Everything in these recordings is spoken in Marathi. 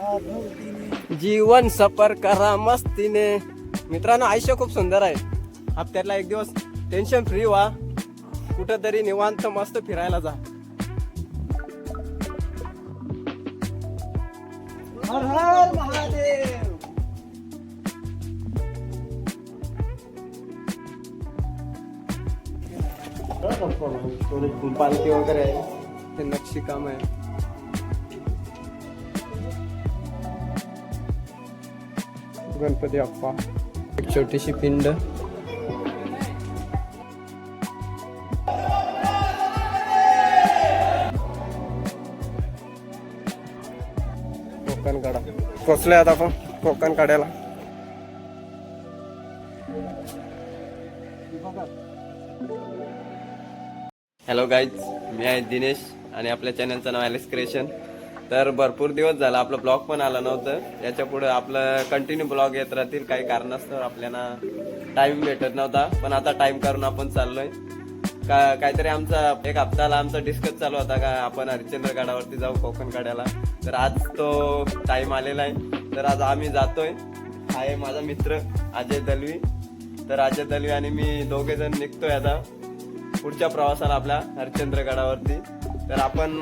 जीवन सफर करा मस्तीने. मित्रांनो, आयुष्य खूप सुंदर आहे. हप्त्यातला एक दिवस टेन्शन फ्री व्हा, कुठंतरी निवांत मस्त फिरायला जा. हर हर महादेव. पालखी वगैरे आहे, ते नक्षी काम आहे. गणपती बाप्पा, एक छोटीशी पिंड. कोकण कडा पोचलोय आता आपण कोकण कड्याला. हॅलो गाईज, मी आहे दिनेश आणि आपल्या चॅनलचं नाव ॲलेक्स क्रिएशन. तर भरपूर दिवस झाला आपलं ब्लॉग पण आलं नव्हतं. याच्या पुढे आपलं कंटिन्यू ब्लॉग येत राहतील. काही कारणास्तव आपल्याला टाइम भेटत नव्हता, पण आता टाइम करून आपण चाललोय. काहीतरी आमचा एक हप्ताला आमचा डिस्कस चालू होता का आपण हरिश्चंद्रगडावरती जाऊ कोकण कड्याला. तर आज तो टाइम आलेला आहे. तर आज आम्ही जातोय. आहे माझा मित्र अजय दलवी. तर अजय दलवी आणि मी दोघे जण निघतोय आता पुढच्या प्रवासाला आपल्या हरिश्चंद्रगडावरती. तर आपण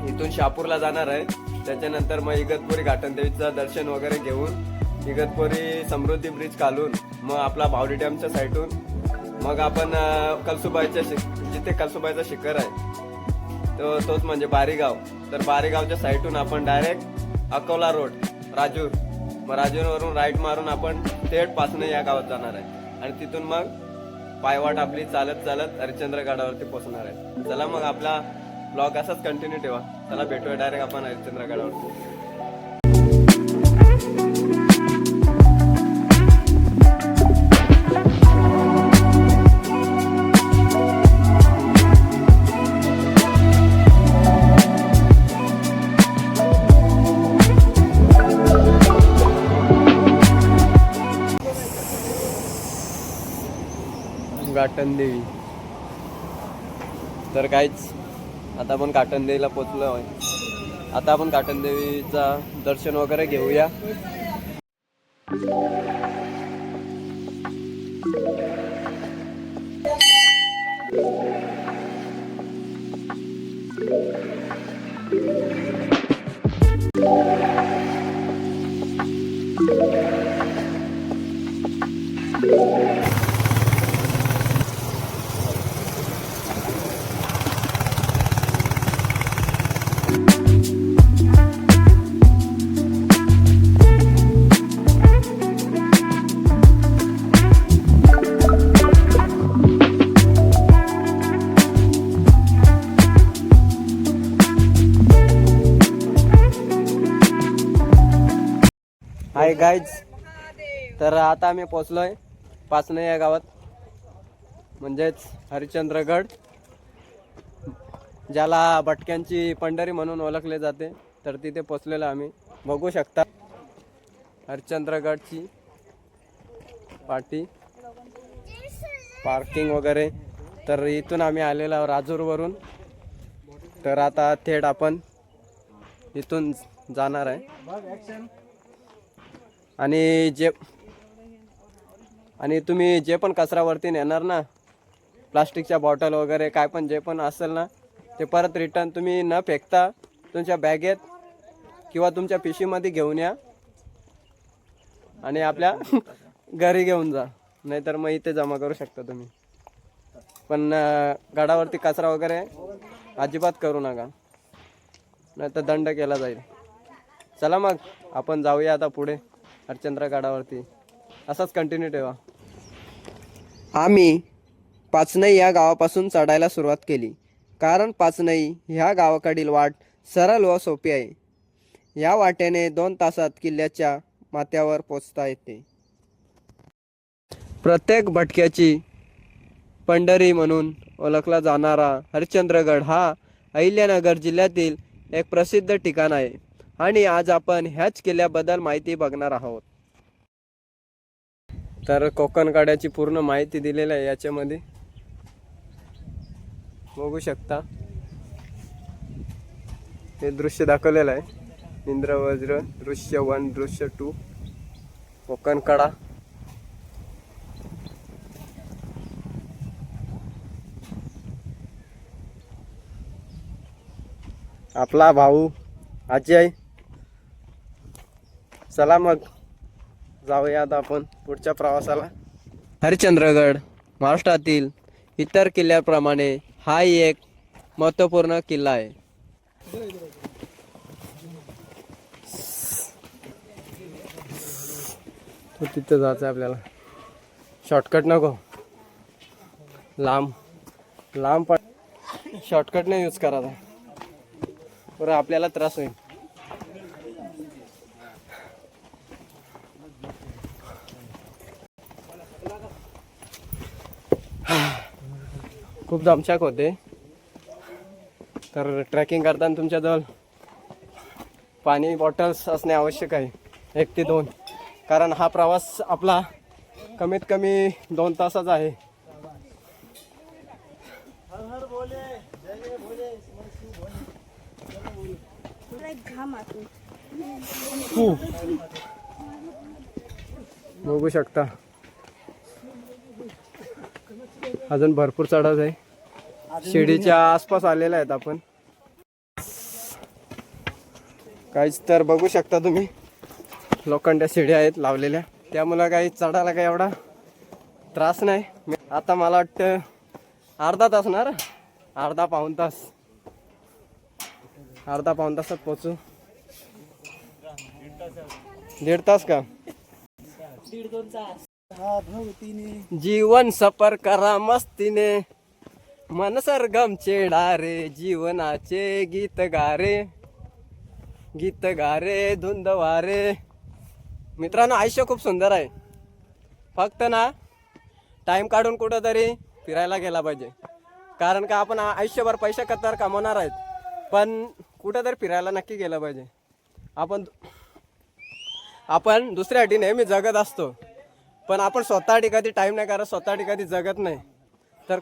इथून शहापूरला जाणार आहे. त्याच्यानंतर मग इगतपुरी घाटनदेवीचं दर्शन वगैरे घेऊन इगतपुरी समृद्धी ब्रिज घालून मग आपला भावडी डॅमच्या साईडून मग आपण कळसुबाईच्या जिथे कळसुबाईचा शिखर आहे तोच म्हणजे बारीगाव. तर बारीगावच्या साईडून आपण डायरेक्ट अकोला रोड राजूर, मग राजूरवरून राईट मारून आपण थेट पासने या गावात जाणार आहे. आणि तिथून मग पायवाट आपली चालत चालत हरिश्चंद्रगडावरती पोहोचणार आहे. चला मग आपला ब्लॉग असाच कंटिन्यू ठेवा. चला भेटूया डायरेक्ट आपण हरिश्चंद्रगडावरती. घाटनदेवी. तर काहीच आता आपण घाटनदेवीला पोचलो आहे. आता आपण घाटनदेवीचा दर्शन वगैरे घेऊया. हाय गाईज, तर आता आम्ही पोचलोय पाचने या गावात, म्हणजेच हरिश्चंद्रगड, ज्याला भटक्यांची पंढरी म्हणून ओळखले जाते. तर तिथे पोचलेलो आम्ही. बघू शकता हरिश्चंद्रगडची पाटी, पार्किंग वगैरे. तर इथून आम्ही आलेलो राजूरवरून. तर आता थेट आपण इथून जाणार आहे. आणि तुम्ही जे पण कचरावरती नेणार ना, प्लास्टिकच्या बॉटल वगैरे काय पण जे पण असेल ना, ते परत रिटर्न तुम्ही न फेकता तुमच्या बॅगेत किंवा तुमच्या पिशवीमध्ये घेऊन या आणि आपल्या घरी घेऊन जा. नाहीतर मग इथे जमा करू शकता तुम्ही. पण गडावरती कचरा वगैरे अजिबात करू नका, नाहीतर दंड केला जाईल. चला मग आपण जाऊया आता पुढे हरिश्चंद्रगडावरती. असाच कंटिन्यू ठेवा. आम्ही पाचनई या गावापासून चढायला सुरुवात केली, कारण पाचनई ह्या गावाकडील वाट सरळ व सोपी आहे. या वाटेने 2 तासात किल्ल्याच्या माथ्यावर पोचता येते. प्रत्येक भटक्याची पंढरी म्हणून ओळखला जाणारा हरिश्चंद्रगड हा अहिल्यानगर जिल्ह्यातील एक प्रसिद्ध ठिकाण आहे. आणि आज आपण ह्याच किल्ल्याबद्दल माहिती बघणार आहोत. तर कोकण कड्याची पूर्ण माहिती दिलेली आहे याच्यामध्ये, बघू शकता. हे दृश्य दाखवलेलं आहे. इंद्रवज्र, दृश्य 1, दृश्य 2, कोकण कडा. आपला भाऊ अजय. चला मग जाऊयात आपण पुढच्या प्रवासाला. हरिश्चंद्रगड महाराष्ट्रातील इतर किल्ल्याप्रमाणे हाही एक महत्त्वपूर्ण किल्ला आहे. तो तिथं जायचं आपल्याला. शॉर्टकट नको, लांब लांब पण शॉर्टकट नाही यूज करायचा, बरं आपल्याला त्रास होईल. खूप दमछाक होते. तर ट्रेकिंग करताना तुमच्याजवळ पाणी बॉटल्स असणे आवश्यक आहे, 1 ते 2, कारण हा प्रवास आपला कमीत कमी 2 तासाचा आहे. बघू शकता अजून भरपूर चढाच आहे. शिडीच्या आसपास आलेल्या आहेत आपण. काहीच तर बघू शकता तुम्ही लोखंड्या शिड्या आहेत लावलेल्या, त्यामुळे काही चढायला काही एवढा त्रास नाही. आता मला वाटतं अर्धा तास ना, अर्धा पाऊण तासात पोचू. 1.5 तास का? जीवन सफर करा मस्तीने, मन सरगम चेडारे, जीवनाचे गीत गारे, गीत गारे धुंद वारे. मित्रांनो, आयुष्य खूप सुंदर आहे. फक्त ना टाइम काढून कुठंतरी फिरायला गेला पाहिजे. कारण का आपण आयुष्यभर पैसे तर कमवणार आहेत, पण कुठंतरी फिरायला नक्की गेलं पाहिजे. आपण दुसऱ्यासाठी नेहमी जगत असतो, पण आपण स्वतःसाठी कधी टाइम नाही करत, स्वतःसाठी कधी जगत नाही. तर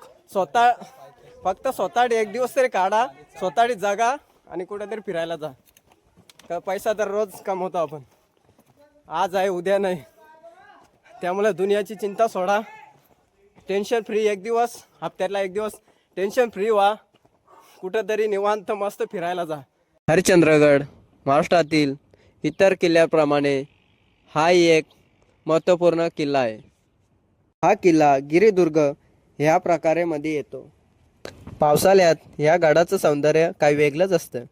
फक्त स्वतःसाठी 1 दिवस तरी काढा, स्वतःसाठी जगा आणि कुठेतरी फिरायला जा. तर पैसा तर रोज कमवतो आपण, आज आहे उद्या नाही. त्यामुळे दुनियाची चिंता सोडा, टेन्शन फ्री 1 दिवस, हप्त्यातला 1 दिवस टेन्शन फ्री व्हा, कुठंतरी निवांत मस्त फिरायला जा. हरिश्चंद्रगड महाराष्ट्रातील इतर किल्ल्याप्रमाणे हाही एक महत्त्वपूर्ण किल्ला आहे. हा किल्ला गिरिदुर्ग ह्या प्रकारेमध्ये येतो. पावसाळ्यात ह्या गडाचं सौंदर्य काही वेगळंच असतं.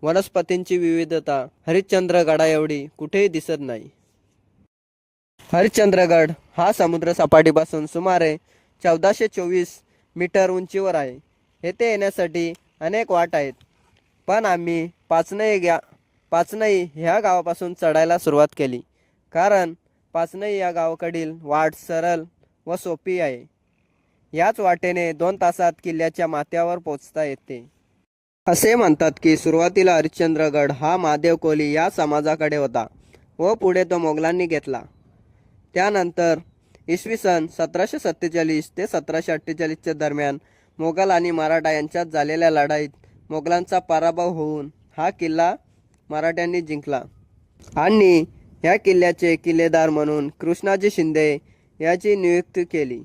वनस्पतींची विविधता हरिश्चंद्रगडा एवढी कुठेही दिसत नाही. हरिश्चंद्रगड हा समुद्र सपाटीपासून सुमारे 1424 मीटर उंचीवर आहे. येथे येण्यासाठी अनेक वाट आहेत, पण आम्ही पाचनई ह्या गावापासून चढायला सुरुवात केली, कारण पाचनई या गावाकडील वाट सरळ व सोपी आहे. याच वाटेने 2 तासात किल्ल्याच्या माथ्यावर पोहोचता येते. असे म्हणतात की सुरुवातीला हरिश्चंद्रगड हा महादेव कोली या समाजाकडे होता व पुढे तो मोगलांनी घेतला. त्यानंतर इसवी सन 1747 ते 1748 दरम्यान मोगल आणि मराठा यांच्यात झालेल्या लढाईत मोगलांचा पराभव होऊन हा किल्ला मराठ्यांनी जिंकला आणि ह्या किल्ल्याचे किल्लेदार म्हणून कृष्णाजी शिंदे याची नियुक्ती केली.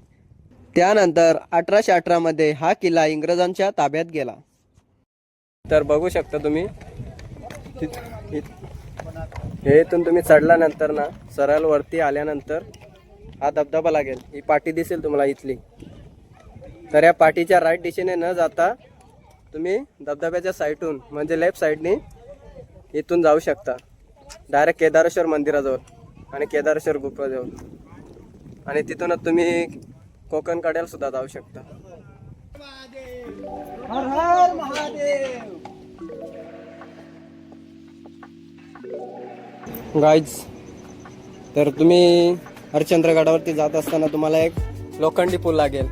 त्यानंतर 1818 मध्ये हा किल्ला इंग्रजांच्या ताब्यात गेला. तर बघू शकता तुम्ही हे इथून तुम्ही चढल्यानंतर ना सरळ वरती आल्यानंतर हा धबधबा लागेल. ही पाटी दिसेल तुम्हाला इथली. तर या पाटीच्या राईट दिशेने न जाता तुम्ही धबधब्याच्या साईडून म्हणजे लेफ्ट साईडने इथून जाऊ शकता डायरेक्ट केदारेश्वर मंदिराजवळ आणि केदारेश्वर गुफाजवळ, आणि तिथूनच तुम्ही कोकण कड्याला सुद्धा जाऊ शकता. हर हर महादेव. गाईज, तर तुम्ही हरिश्चंद्रगडावरती जात असताना तुम्हाला एक लोखंडी पूल लागेल,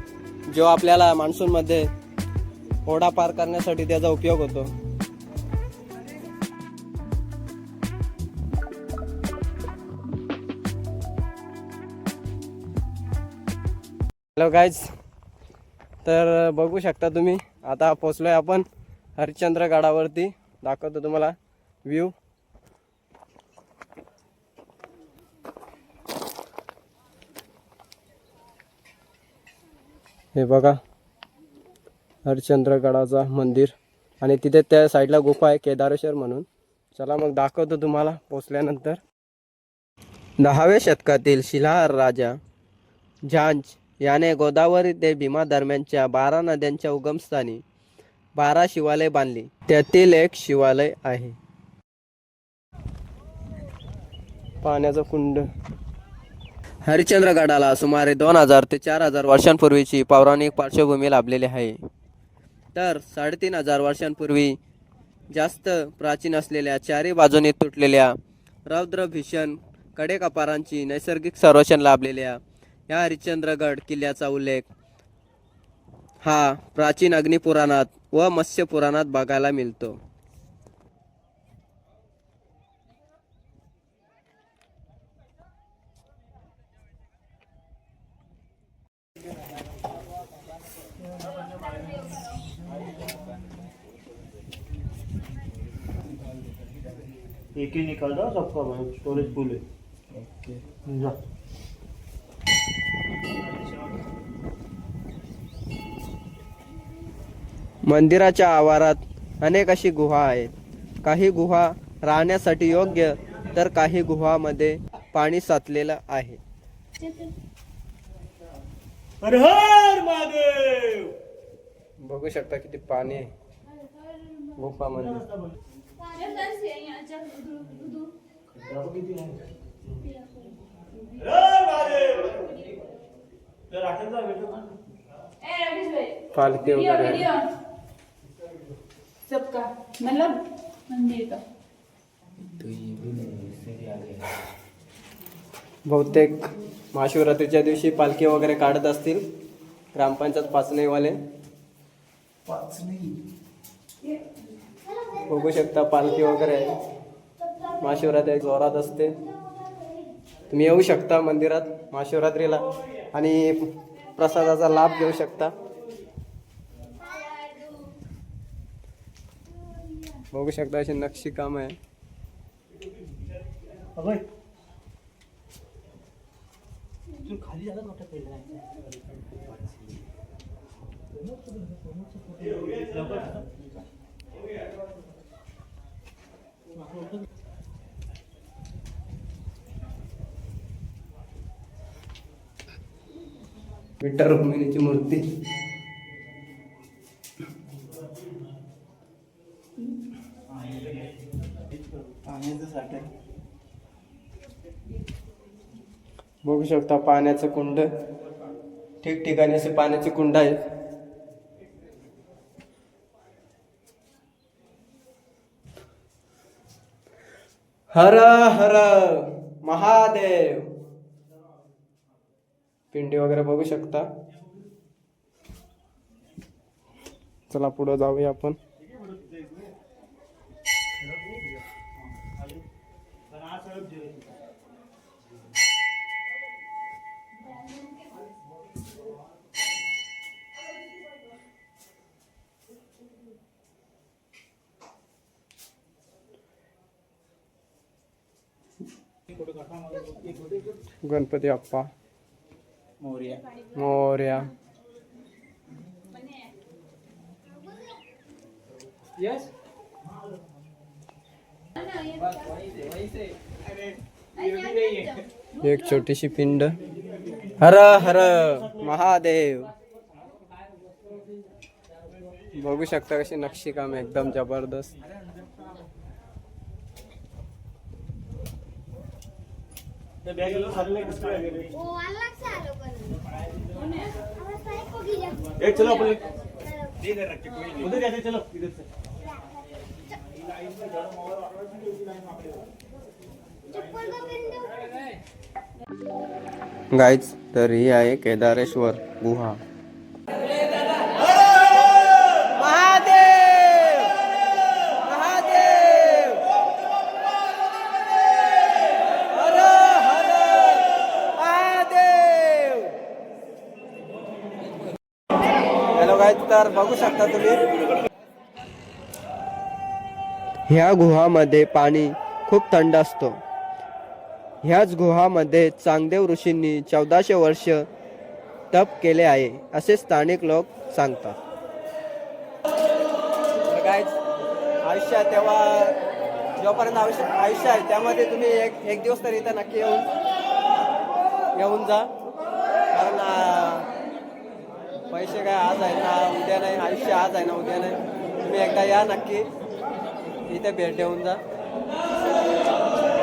जो आपल्याला मान्सूनमध्ये ओढा पार करण्यासाठी त्याचा उपयोग होतो. हॅलो गाईज, तर बघू शकता तुम्ही आता पोचलोय आपण हरिश्चंद्रगडावरती. दाखवतो तुम्हाला व्ह्यू. हे बघा हरिश्चंद्रगडाचा मंदिर आणि तिथे त्या साईडला गुफा आहे केदारेश्वर म्हणून. चला मग दाखवतो तुम्हाला पोचल्यानंतर. 10व्या शतकातील शिलाहार राजा झांज याने गोदावरी ते भीमा दरम्यानच्या 12 नद्यांच्या उगमस्थानी 12 शिवालय बांधली. त्यातील एक शिवालय आहे. पाण्याचा कुंड. हरिश्चंद्रगडाला सुमारे 2000 ते 4000 वर्षांपूर्वीची पौराणिक पार्श्वभूमी लाभलेली आहे. तर 3500 वर्षांपूर्वी जास्त प्राचीन असलेल्या चारी बाजूनी तुटलेल्या रौद्र भीषण कडेकपारांची नैसर्गिक संरक्षण लाभलेल्या या हरिश्चंद्रगड किल्ल्याचा उल्लेख हा प्राचीन अग्निपुराणात व मत्स्य पुराणात बघायला मिळतो. एक ही निकाल दो सबका भाई स्टोरेज फुल है. ओके जा. मंदिराच्या आवारात अनेक अशी गुहा आहेत. काही गुहा राहण्यासाठी योग्य तर काही गुहामध्ये पाणी साचलेलं आहे. हर हर महादेव. बघू शकता किती पाणी आहे गुफामध्ये. पालखी वगैरे आहे. सबका मतलब मंदिर का. बहुतेक महाशिवरात्रीच्या दिवशी पालखी वगैरे काढत असतील ग्रामपंचायत पाचनेवाले. बघू शकता पालखी वगैरे आहे. महाशिवरात्री जोरात असते. तुम्ही येऊ शकता मंदिरात महाशिवरात्रीला आणि प्रसादाचा लाभ घेऊ शकता. बघू शकता अशी नक्षी काम आहे. अबे तू खाली जागा मोठा केला विठ्ठल रुक्मिणीची मूर्ती. बघू शकता पाण्याचं कुंड. ठिकठिकाणी असे पाण्याचे कुंड आहेत. हर हर महादेव. पिंडी वगैरे बघू शकता. चला पुढे जाऊया आपण. गणपती बाप्पा मोरया. मोरया. यस एक छोटीशी पिंड. हर हर महादेव. बघू शकता कशी नक्षी काम एकदम जबरदस्त. चलो अपन उधर जाते. चलो इधर से. गाईज तर ही आहे केदारेश्वर गुहा. हॅलो गाईज, तर बघू शकता तुम्ही ह्या गुहामध्ये पाणी खूप थंड असतो. ह्याच गुहामध्ये चांगदेव ऋषींनी 1400 वर्ष तप केले आहे असे स्थानिक लोक सांगतात. आयुष्य तेव्हा जोपर्यंत आयुष्य आहे त्यामध्ये तुम्ही एक दिवस तरी इथं नक्की येऊन जा. कारण पैसे काय आज आहे ना उद्या नाही, आयुष्य आज आहे ना उद्या नाही. तुम्ही एकदा या नक्की इथे भेट देऊन जा.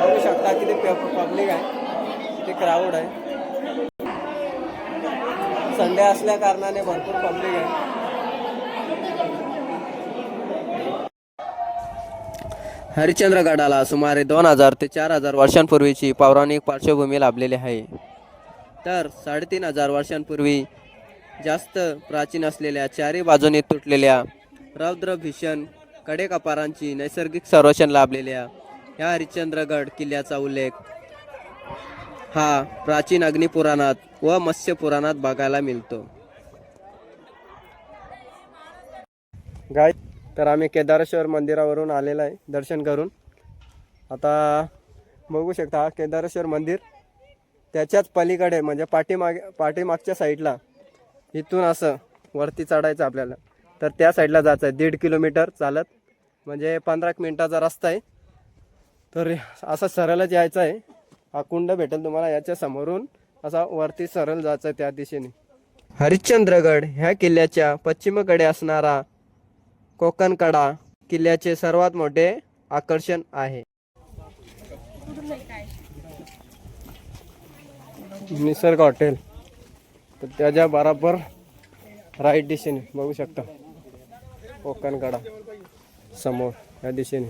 बघू शकता किती पब्लिक आहे, किती क्राऊड आहे. संडे असल्या कारणाने भरपूर पब्लिक आहे. हरिश्चंद्रगडाला सुमारे 2000 ते 4000 वर्षांपूर्वीची पौराणिक पार्श्वभूमी लाभलेली आहे. तर 3500 वर्षांपूर्वी जास्त प्राचीन असलेल्या चारी बाजूने तुटलेल्या रौद्र भीषण कडेकपारांची नैसर्गिक संरक्षण लाभलेल्या या हरिश्चंद्रगड किल्ल्याचा उल्लेख हा प्राचीन अग्निपुराणात व मत्स्य पुराणात बघायला मिळतो. तर आम्ही केदारेश्वर मंदिरावरून आलेलो आहे दर्शन करून. आता बघू शकता हा केदारेश्वर मंदिर. त्याच्याच पलीकडे म्हणजे पाठीमागच्या साईडला इथून असं वरती चढायचं आपल्याला. तर त्या साईडला जायचं आहे 1.5 किलोमीटर चालत, म्हणजे 15 मिनिटाचा रस्ता आहे. तर असं सरळच यायचं आहे. हा कुंड भेटेल तुम्हाला याच्या समोरून, असा वरती सरळ जायचं आहे त्या दिशेने. हरिश्चंद्रगड ह्या किल्ल्याच्या पश्चिमेकडे असणारा कोकण कडा किल्ल्याचे सर्वात मोठे आकर्षण आहे. निसर्ग हॉटेल तर त्याच्या बरोबर राईट दिशेने बघू शकता कोकण कडा समोर या दिशेने.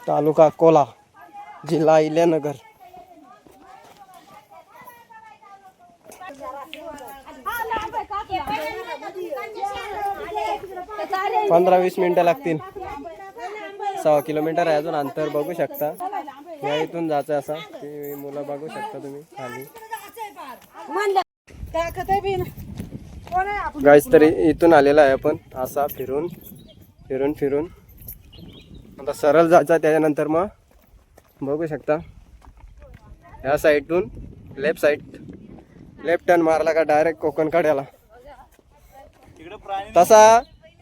तालुका अकोला, जिल्हा इल्यानगर. पंधरा 20 मिनिटं लागतील. 6 किलोमीटर आहे अजून अंतर. बघू शकता या इथून जायचं असं. ते मुलं बघू शकता तुम्ही खाली. गाईस तरी इथून आलेला आहे आपण असा फिरून आता सरळ जायचा. त्याच्यानंतर मग बघू शकता ह्या साईडून लेफ्ट टर्न मारला का डायरेक्ट कोकण कड्याला.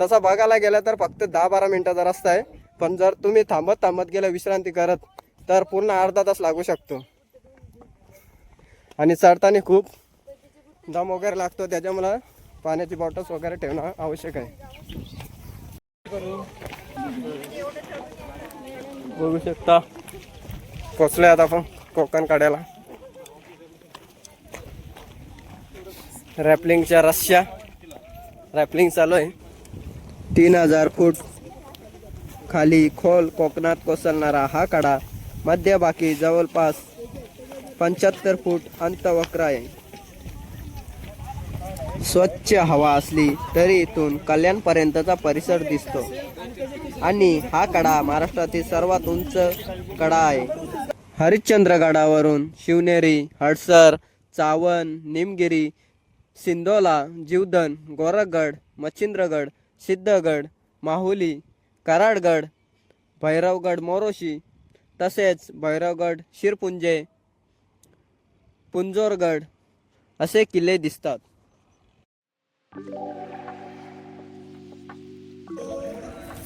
तसा बघायला गेला तर फक्त 10-12 मिनिटाचा रस्ता आहे. पण जर तुम्ही थांबत गेला विश्रांती करत तर पूर्ण अर्धा तास लागू शकतो. आणि चढताना खूप दम वगैरे लागतो, त्याच्यामुळे पाण्याची बॉटल्स वगैरे ठेवणं आवश्यक आहे. बघू शकता पोचलोय आता आपण कोकण कड्याला. रॅपलिंगच्या रस्स्या रॅपलिंग चालू आहे. 3000 फूट खाली खोल कोकणात कोसळणारा हा कडा मध्यभागी जवळपास 75 फूट अंतवक्र आहे. स्वच्छ हवा असली तरी इथून कल्याणपर्यंतचा परिसर दिसतो आणि हा कडा महाराष्ट्रातील सर्वात उंच कडा आहे. हरिश्चंद्रगडावरून शिवनेरी, हडसर, चावण, निमगिरी, सिंदोला, जीवधन, गोरखगड, मच्छिंद्रगड, सिद्धगड, माहुली, कराडगड, भैरवगड, मोरोशी तसेच भैरवगड, शिरपुंजे, पुंजोरगड असे किल्ले दिसतात.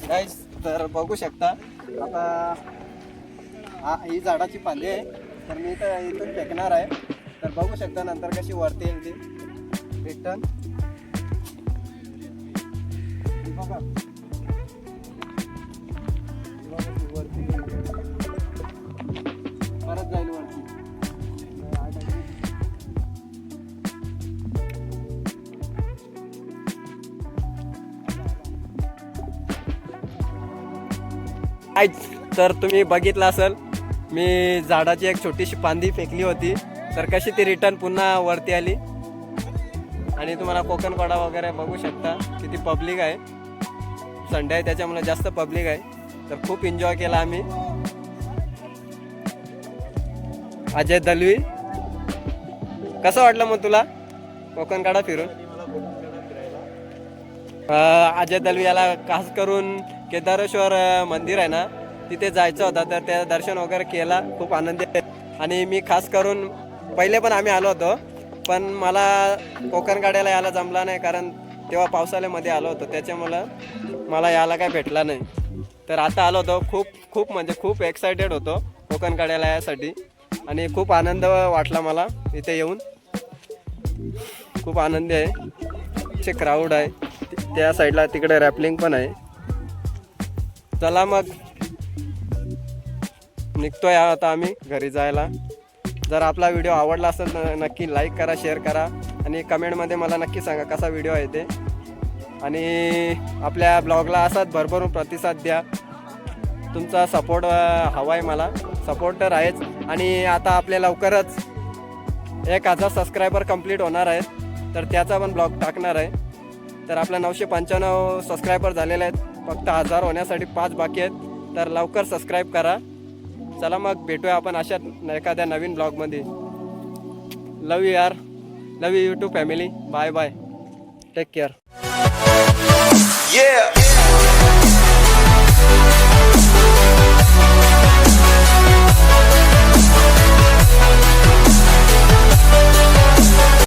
गाईस तर बघू शकता आता ही झाडाची फांदी आहे. तर मी तर इथून फेकणार आहे. तर बघू शकता नंतर कशी वरती येईल ती रिटर्न. बघा वरती परत जाईल वरती. तर तुम्ही बघितलं असेल मी झाडाची एक छोटीशी फांदी फेकली होती, तर कशी ती रिटर्न पुन्हा वरती आली. आणि तुम्हाला कोकण कडा वगैरे बघू शकता किती पब्लिक आहे. संडे आहे त्याच्यामुळे जास्त पब्लिक आहे. तर खूप एन्जॉय केला आम्ही. अजय दलवी, कसं वाटलं मग तुला कोकण कडा फिरून? अजय दलवी याला खास करून केदारेश्वर मंदिर आहे ना तिथे जायचं होतं, तर त्या दर्शन वगैरे केला. खूप आनंदी आहे. आणि मी खास करून पहिले पण आम्ही आलो होतो, पण मला कोकण काढायला यायला जमला नाही, कारण तेव्हा पावसाळ्यामध्ये आलो होतो, त्याच्यामुळं मला यायला काय भेटला नाही. तर आता आलो होतो, खूप म्हणजे खूप एक्सायटेड होतो कोकण काढायला यासाठी. आणि खूप आनंद वाटला मला इथे येऊन. खूप आनंदी आहे. चे क्राऊड आहे त्या साईडला, तिकडे रॅपलिंग पण आहे. चला मग निघतोय आता आम्ही घरी जायला. जर आपला व्हिडिओ आवडला असेल तर नक्की लाईक करा, शेअर करा आणि कमेंटमध्ये मला नक्की सांगा कसा व्हिडिओ आहे ते. आणि आपल्या ब्लॉगला असाच भरभरून प्रतिसाद द्या. तुमचा सपोर्ट हवा आहे मला, सपोर्ट तर आहेच. आणि आता आपल्या लवकरच 1000 सबस्क्रायबर कंप्लीट होणार आहेत, तर त्याचा पण ब्लॉग टाकणार आहे. तर आपल्या 995 सबस्क्रायबर झालेले आहेत, फक्त 1000 होण्यासाठी 5 बाकी आहेत. तर लवकर सबस्क्राईब करा. चला मग भेटूया आपण अशा एखाद्या नवीन ब्लॉगमध्ये. लव यू यार, love you YouTube family. Bye bye, take care.